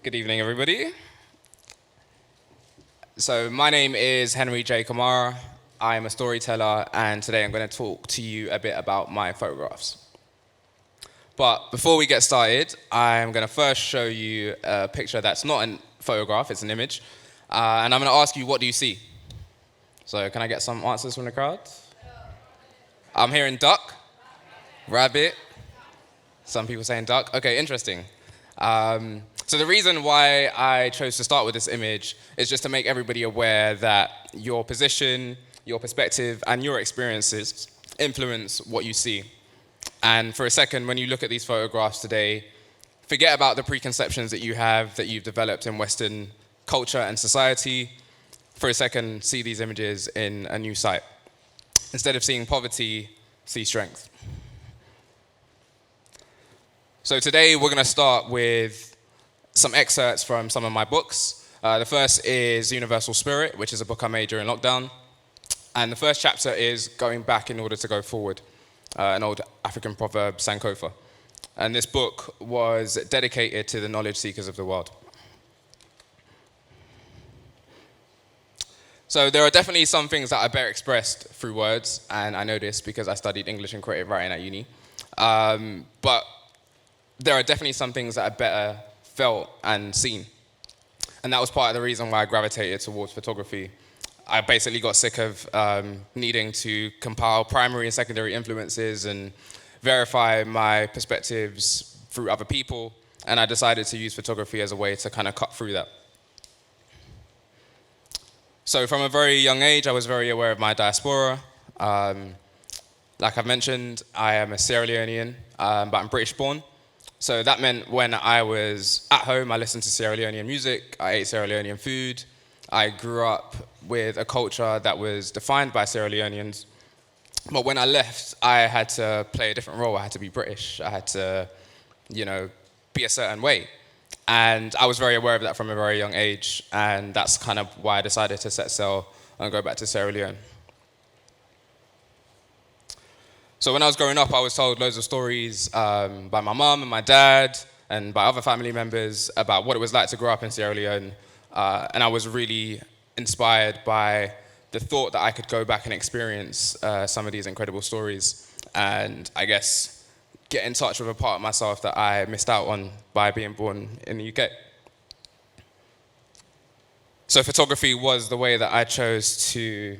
Good evening, everybody. So my name is Henry J. Kamara. I am a storyteller, and today I'm going to talk to you a bit about my photographs. But before we get started, I'm going to first show you a picture that's not a photograph, it's an image. And I'm going to ask you, what do you see? So can I get some answers from the crowd? I'm hearing duck, rabbit, some people saying duck. Okay, interesting. So the reason why I chose to start with this image is just to make everybody aware that your position, your perspective, and your experiences influence what you see. And for a second, when you look at these photographs today, forget about the preconceptions that you have, that you've developed in Western culture and society. For a second, see these images in a new sight. Instead of seeing poverty, see strength. So today we're going to start with some excerpts from some of my books. The first is Universal Spirit, which is a book I made during lockdown. And the first chapter is Going Back in Order to Go Forward, an old African proverb, Sankofa. And this book was dedicated to the knowledge seekers of the world. So there are definitely some things that are better expressed through words, and I know this because I studied English and creative writing at uni. But there are definitely some things that are better felt and seen. And that was part of the reason why I gravitated towards photography. I basically got sick of needing to compile primary and secondary influences and verify my perspectives through other people, and I decided to use photography as a way to kind of cut through that. So from a very young age, I was very aware of my diaspora. Like I've mentioned, I am a Sierra Leonean, but I'm British born. So that meant when I was at home, I listened to Sierra Leonean music, I ate Sierra Leonean food. I grew up with a culture that was defined by Sierra Leoneans. But when I left, I had to play a different role. I had to be British. I had to, be a certain way. And I was very aware of that from a very young age. And that's kind of why I decided to set sail and go back to Sierra Leone. So when I was growing up, I was told loads of stories by my mum and my dad and by other family members about what it was like to grow up in Sierra Leone. And I was really inspired by the thought that I could go back and experience some of these incredible stories and, I guess, get in touch with a part of myself that I missed out on by being born in the UK. So photography was the way that I chose to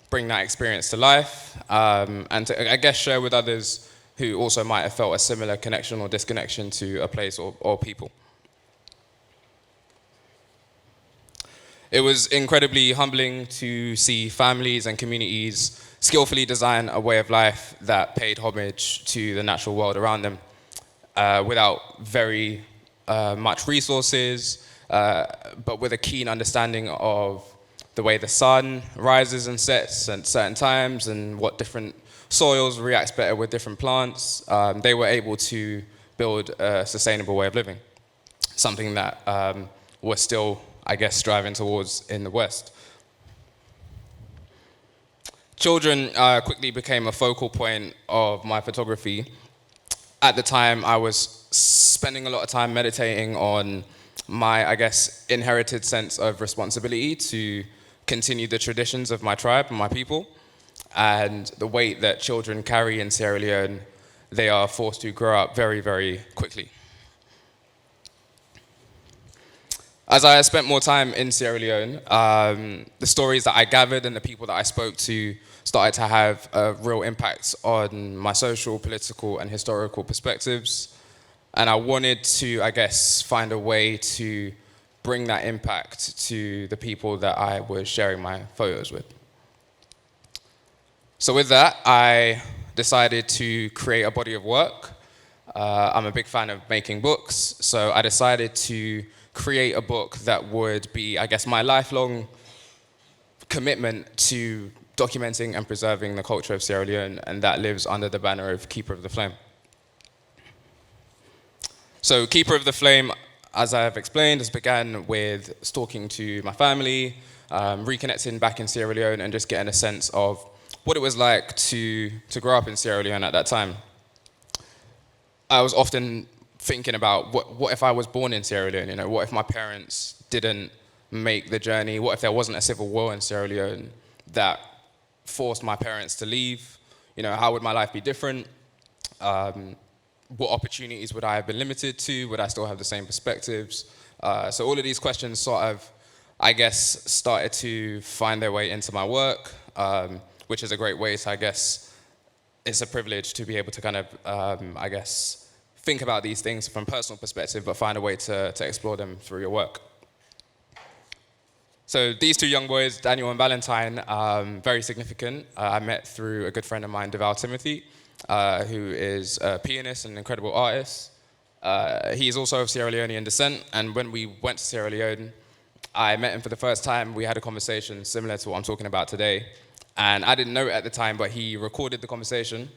bring that experience to life, and to, I guess, share with others who also might have felt a similar connection or disconnection to a place or people. It was incredibly humbling to see families and communities skillfully design a way of life that paid homage to the natural world around them, without very much resources, but with a keen understanding of the way the sun rises and sets at certain times and what different soils reacts better with different plants. They were able to build a sustainable way of living, something that we're still, I guess, striving towards in the West. Children quickly became a focal point of my photography. At the time, I was spending a lot of time meditating on my, I guess, inherited sense of responsibility to continue the traditions of my tribe and my people, and the weight that children carry in Sierra Leone. They are forced to grow up very, very quickly. As I spent more time in Sierra Leone, the stories that I gathered and the people that I spoke to started to have a real impact on my social, political, and historical perspectives. And I wanted to, I guess, find a way to bring that impact to the people that I was sharing my photos with. So with that, I decided to create a body of work. I'm a big fan of making books, so I decided to create a book that would be, I guess, my lifelong commitment to documenting and preserving the culture of Sierra Leone, and that lives under the banner of Keeper of the Flame. So Keeper of the Flame, as I have explained, has began with talking to my family, reconnecting back in Sierra Leone, and just getting a sense of what it was like to grow up in Sierra Leone at that time. I was often thinking about what if I was born in Sierra Leone? You know, what if my parents didn't make the journey? What if there wasn't a civil war in Sierra Leone that forced my parents to leave? You know, how would my life be different? What opportunities would I have been limited to? Would I still have the same perspectives? So all of these questions sort of, I guess, started to find their way into my work, which is a great way to, I guess, it's a privilege to be able to kind of, I guess, think about these things from a personal perspective, but find a way to explore them through your work. So these two young boys, Daniel and Valentine, very significant. I met through a good friend of mine, Deval Timothy, who is a pianist and an incredible artist. He is also of Sierra Leonean descent, and when we went to Sierra Leone, I met him for the first time. We had a conversation similar to what I'm talking about today, and I didn't know it at the time, but he recorded the conversation.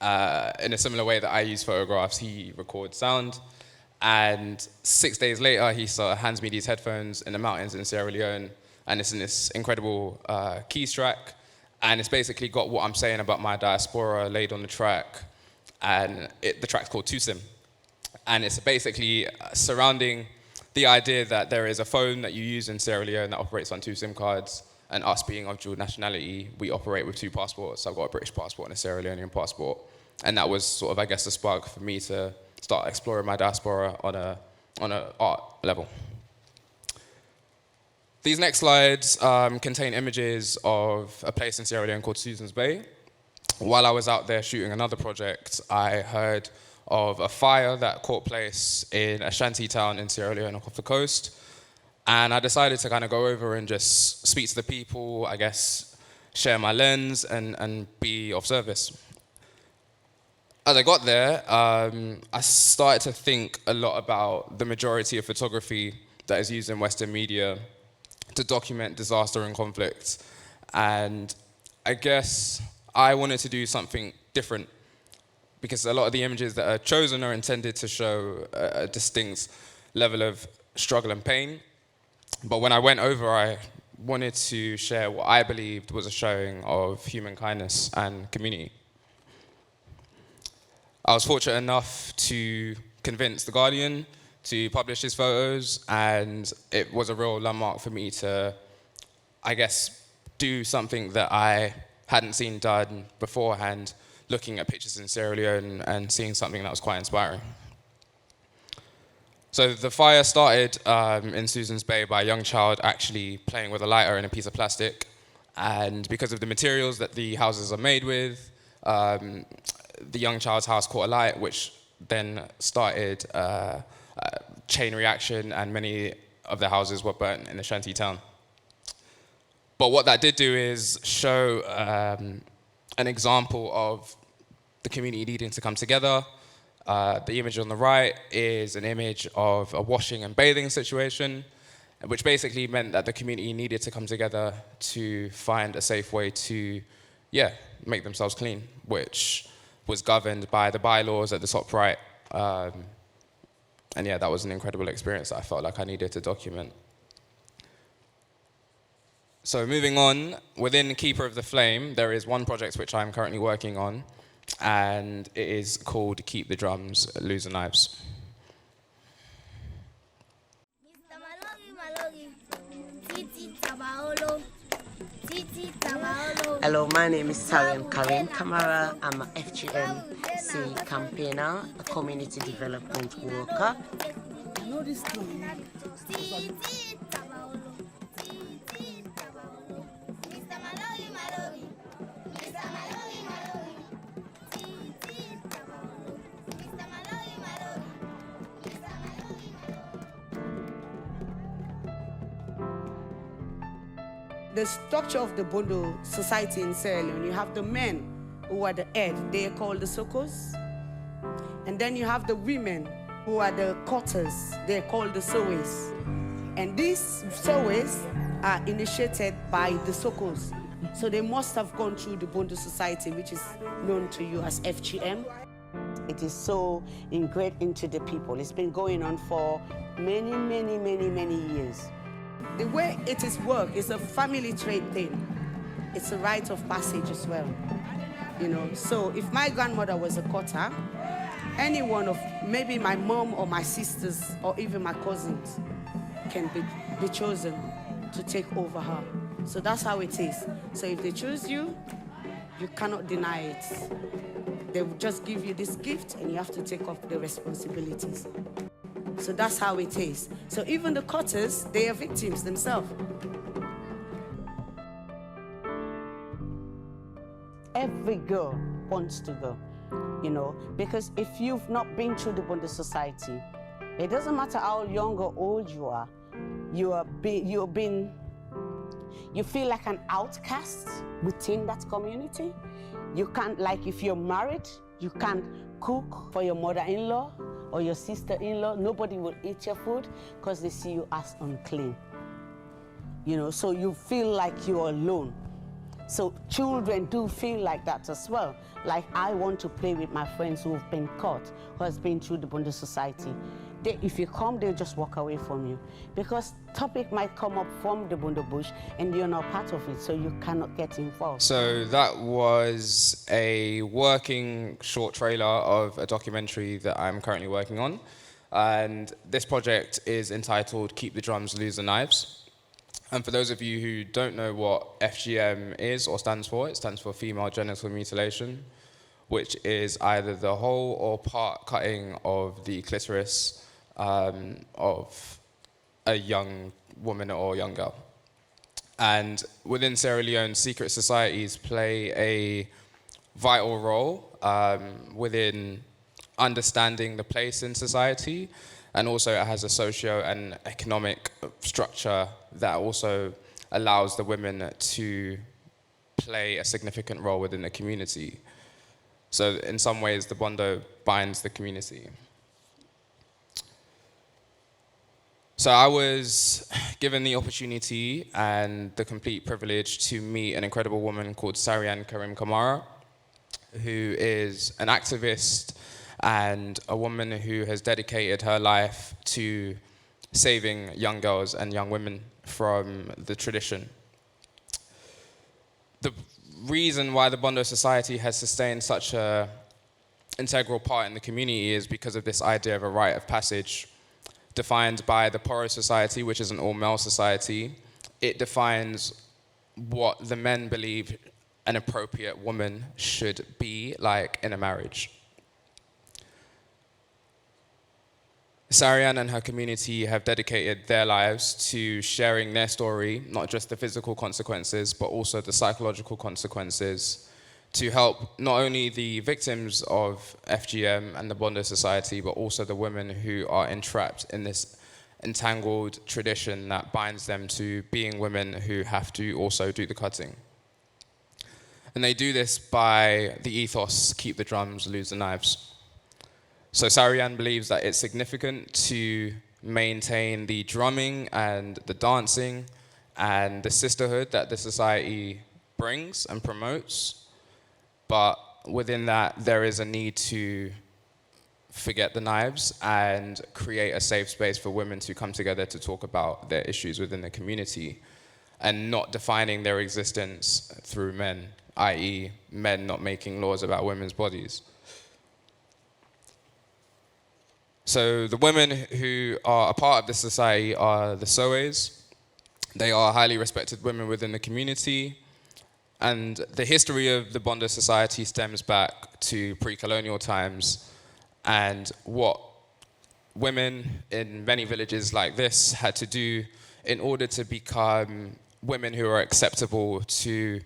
In a similar way that I use photographs, he records sound. And 6 days later, he sort of hands me these headphones in the mountains in Sierra Leone, and it's in this incredible keys track. And it's basically got what I'm saying about my diaspora laid on the track. And the track's called Tusim. And it's basically surrounding the idea that there is a phone that you use in Sierra Leone that operates on 2 SIM cards, and us being of dual nationality, we operate with 2 passports. I've got a British passport and a Sierra Leonean passport. And that was sort of, I guess, the spark for me to start exploring my diaspora on an art level. These next slides contain images of a place in Sierra Leone called Susan's Bay. While I was out there shooting another project, I heard of a fire that caught place in a shanty town in Sierra Leone off the coast. And I decided to kind of go over and just speak to the people, I guess, share my lens and be of service. As I got there, I started to think a lot about the majority of photography that is used in Western media to document disaster and conflict. And I guess I wanted to do something different, because a lot of the images that are chosen are intended to show a distinct level of struggle and pain. But when I went over, I wanted to share what I believed was a showing of human kindness and community. I was fortunate enough to convince The Guardian to publish his photos, and it was a real landmark for me to, I guess, do something that I hadn't seen done beforehand, looking at pictures in Sierra Leone and seeing something that was quite inspiring. So the fire started in Susan's Bay by a young child actually playing with a lighter and a piece of plastic, and because of the materials that the houses are made with, the young child's house caught alight, which then started a chain reaction, and many of the houses were burnt in the shanty town. But what that did do is show an example of the community needing to come together. The image on the right is an image of a washing and bathing situation, which basically meant that the community needed to come together to find a safe way to, make themselves clean, which was governed by the bylaws at the top right. And that was an incredible experience that I felt like I needed to document. So moving on, within Keeper of the Flame, there is one project which I'm currently working on, and it is called Keep the Drums, Lose the Knives. Hello, my name is Karim Kamara. I'm a FGM campaigner, a community development worker. I know this too. The structure of the Bondo society in Sierra Leone, you have the men who are the head, they are called the Sokos. And then you have the women who are the cutters, they are called the Sowes. And these Sowes are initiated by the Sokos. So they must have gone through the Bondo society, which is known to you as FGM. It is so ingrained into the people. It's been going on for many years. The way it is worked is a family trade thing. It's a rite of passage as well. So if my grandmother was a cutter, any one of, maybe my mom or my sisters or even my cousins can be chosen to take over her. So that's how it is. So if they choose you, you cannot deny it. They will just give you this gift and you have to take up the responsibilities. So that's how it is. So even the cutters, they are victims themselves. Every girl wants to go, you know, because if you've not been through the bonded society, it doesn't matter how young or old you are, you feel like an outcast within that community. You can't, like if you're married, you can't cook for your mother-in-law or your sister-in-law. Nobody will eat your food because they see you as unclean. You know, so you feel like you're alone. So children do feel like that as well. Like, I want to play with my friends who have been caught, who has been through the bonded society. If you come, they'll just walk away from you. Because topic might come up from the bonded bush and you're not part of it, so you cannot get involved. So that was a working short trailer of a documentary that I'm currently working on. And this project is entitled Keep the Drums, Lose the Knives. And for those of you who don't know what FGM is or stands for, it stands for Female Genital Mutilation, which is either the whole or part cutting of the clitoris of a young woman or young girl. And within Sierra Leone, secret societies play a vital role within understanding the place in society, and also it has a socio and economic structure that also allows the women to play a significant role within the community. So in some ways, the Bondo binds the community. So I was given the opportunity and the complete privilege to meet an incredible woman called Sierra Leonean Kamara, who is an activist and a woman who has dedicated her life to saving young girls and young women from the tradition. The reason why the Bondo Society has sustained such an integral part in the community is because of this idea of a rite of passage defined by the Poro Society, which is an all-male society. It defines what the men believe an appropriate woman should be like in a marriage. Sarian and her community have dedicated their lives to sharing their story, not just the physical consequences, but also the psychological consequences, to help not only the victims of FGM and the Bondo Society, but also the women who are entrapped in this entangled tradition that binds them to being women who have to also do the cutting. And they do this by the ethos, keep the drums, lose the knives. So Sarian believes that it's significant to maintain the drumming and the dancing and the sisterhood that the society brings and promotes. But within that, there is a need to forget the knives and create a safe space for women to come together to talk about their issues within the community and not defining their existence through men, i.e. men not making laws about women's bodies. So the women who are a part of this society are the Soes. They are highly respected women within the community. And the history of the Bondo Society stems back to pre-colonial times and what women in many villages like this had to do in order to become women who are acceptable to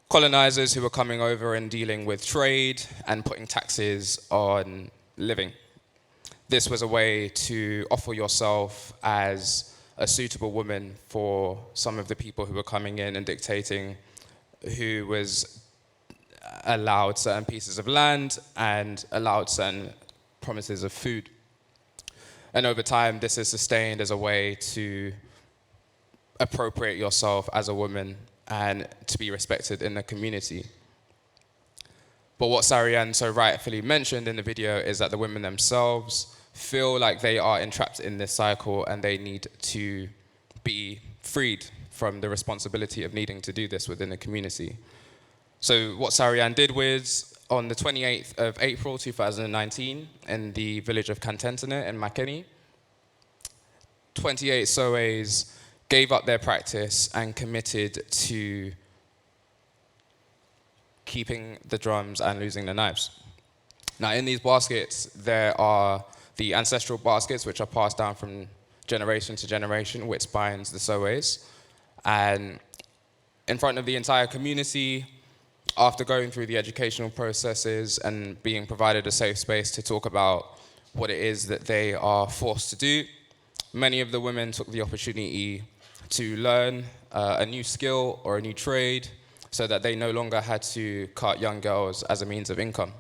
colonizers who were coming over and dealing with trade and putting taxes on living. This was a way to offer yourself as a suitable woman for some of the people who were coming in and dictating who was allowed certain pieces of land and allowed certain promises of food. And over time, this is sustained as a way to appropriate yourself as a woman and to be respected in the community. But what Sarian so rightfully mentioned in the video is that the women themselves feel like they are entrapped in this cycle and they need to be freed from the responsibility of needing to do this within the community. So what Sarian did on the 28th of April 2019 in the village of Cantentine in Makeni. 28 Soes gave up their practice and committed to keeping the drums and losing the knives. Now, in these baskets, there are the ancestral baskets, which are passed down from generation to generation, which binds the Soes. And in front of the entire community, after going through the educational processes and being provided a safe space to talk about what it is that they are forced to do, many of the women took the opportunity to learn a new skill or a new trade so that they no longer had to cut young girls as a means of income.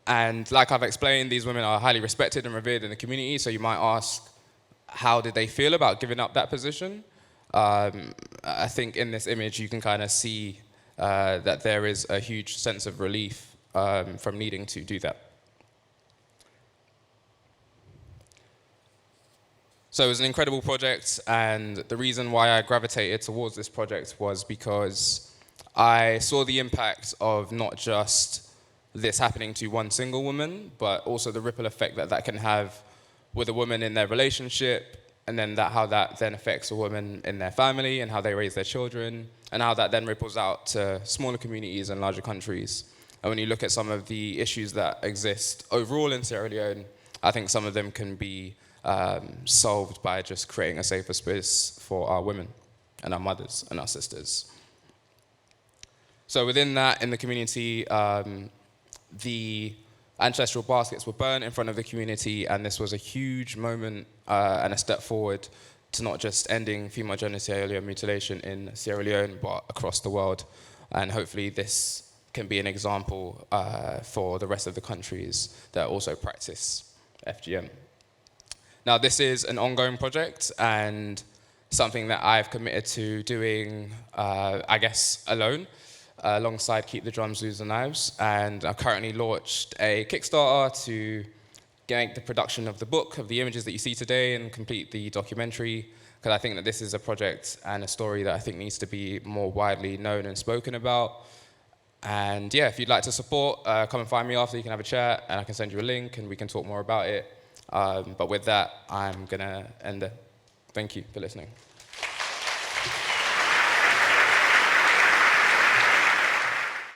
And like I've explained, these women are highly respected and revered in the community, so you might ask, how did they feel about giving up that position? I think in this image you can kind of see that there is a huge sense of relief from needing to do that. So it was an incredible project, and the reason why I gravitated towards this project was because I saw the impact of not just this happening to one single woman, but also the ripple effect that that can have with a woman in their relationship, and then how that then affects a woman in their family and how they raise their children, and how that then ripples out to smaller communities and larger countries. And when you look at some of the issues that exist overall in Sierra Leone, I think some of them can be solved by just creating a safer space for our women and our mothers and our sisters. So within that, in the community, the ancestral baskets were burned in front of the community, and this was a huge moment and a step forward to not just ending female genital mutilation in Sierra Leone, but across the world. And hopefully this can be an example for the rest of the countries that also practice FGM. Now, this is an ongoing project and something that I've committed to doing, I guess, alone, alongside Keep the Drums, Lose the Knives. And I've currently launched a Kickstarter to make the production of the book, of the images that you see today, and complete the documentary, because I think that this is a project and a story that I think needs to be more widely known and spoken about. And yeah, if you'd like to support, come and find me after, you can have a chat, and I can send you a link, and we can talk more about it. But with that, I'm going to end there. Thank you for listening.